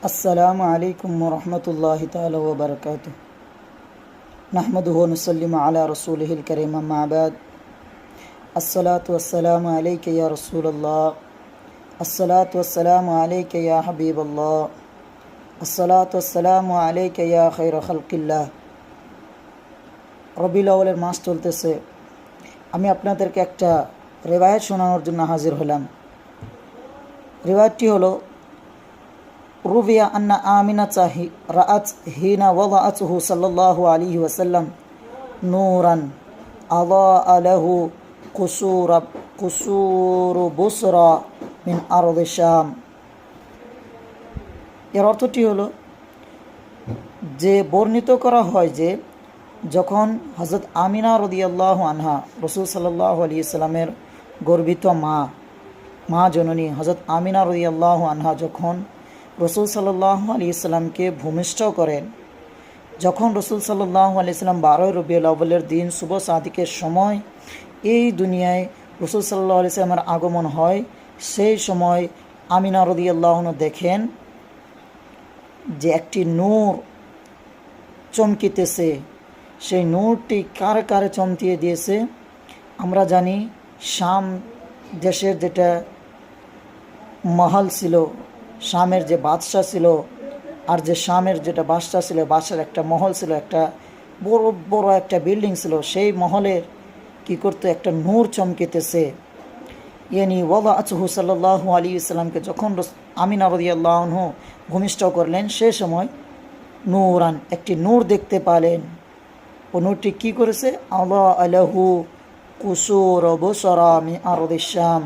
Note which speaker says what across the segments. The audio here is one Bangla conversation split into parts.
Speaker 1: अस्सलामु अलैकुम वरहमतुल्लाहि ताला व बरकातुहू। नहमदुहु व नुसल्लिमु अला रसूलिहिल करीम, अम्मा बाद। अस्सलातु वस्सलामु अलैका या रसूलल्लाह, अस्सलातु वस्सलामु अलैका या हबीबल्लाह, अस्सलातु वस्सलामु अलैका या खैर खल्किल्लाह। রবিউল আউয়ালের মাস চলতেছে। আমি আপনাদেরকে একটা রিওয়ায়াত শোনানোর জন্য হাজির হলাম। রিওয়ায়াতটি হলো, রুবিয়া আন্না আমিনাতা রাআত হিনা ওয়াদাআতহু সাল্লাল্লাহু আলাইহি ওয়াসাল্লাম নূরান আযাআ লাহু কুসুরু বুসরা মিন আরদি শাম। এর অর্থটি হলো যে বর্ণিত করা হয় যে যখন হযরত আমিনা রাদিয়াল্লাহু আনহা রাসূল সাল্লাল্লাহু আলাইহি সাল্লামের গর্বিত মা জননী হযরত আমিনা রাদিয়াল্লাহু আনহা যখন রাসূল সাল্লাল্লাহু আলাইহি সাল্লামকে ভূমিষ্ঠ করেন, যখন রাসূল সাল্লাল্লাহু আলাইহি সাল্লাম 12 রবিউল আউয়ালের দিন শুভ সাদিকের সময় এই দুনিয়ায় রাসূল সাল্লাল্লাহু আলাইহি সাল্লামের আগমন হয়, সেই সময় আমিনা রাদিয়াল্লাহু আনহা দেখেন যে একটি নূর চমকিতেছে। সেই নূরটি কারে কারে চমকিয়ে দিয়েছে? আমরা জানি শাম দেশের যেটা মহল ছিল, শামের যে বাদশাহ ছিল, আর যে শামের যেটা বাদশাহ ছিল, বাদশার একটা মহল ছিল, একটা বড় বড় একটা বিল্ডিং ছিল, সেই মহলের কি করতে একটা নূর চমকিতেছে। ইয়ানি ওয়াদাআতহু সাল্লাল্লাহু আলাইহি ওয়াসাল্লামকে যখন আমিনা রাদিয়াল্লাহু আনহু ভূমিষ্ঠ করলেন, সে সময় নূরান একটি নূর দেখতে পেলেন। ও নূরটি কী করেছে? আযাআ লাহু কুসুরু বুসরা মিন আরদি শাম,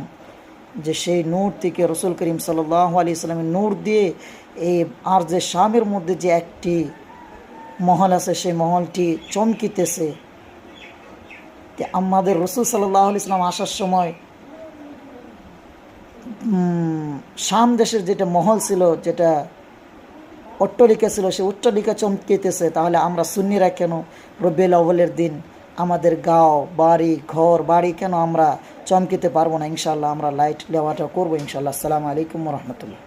Speaker 1: যে সেই নূর থেকে রসুল করিম সাল্লাল্লাহু আলাইহি সাল্লামের নূর দিয়ে এই আর যে শামের মধ্যে যে একটি মহল আছে, সেই মহলটি চমকিতেছে। আমাদের রসুল সাল্লাল্লাহু আলাইহি সাল্লাম আসার সময় শাম দেশের যেটা মহল ছিল, যেটা অট্টালিকা ছিল, সেই অট্টালিকা চমকিতেছে। তাহলে আমরা সুন্নিরা কেন রবিউল আউয়ালের দিন আমাদের গাঁও বাড়ি ঘর বাড়ি কেন আমরা চমকিতে পারবো না? ইনশাআল্লাহ আমরা লাইট লেওয়াটা করবো ইনশাআল্লাহ। আসসালামু আলাইকুম ওয়া রাহমাতুল্লাহ।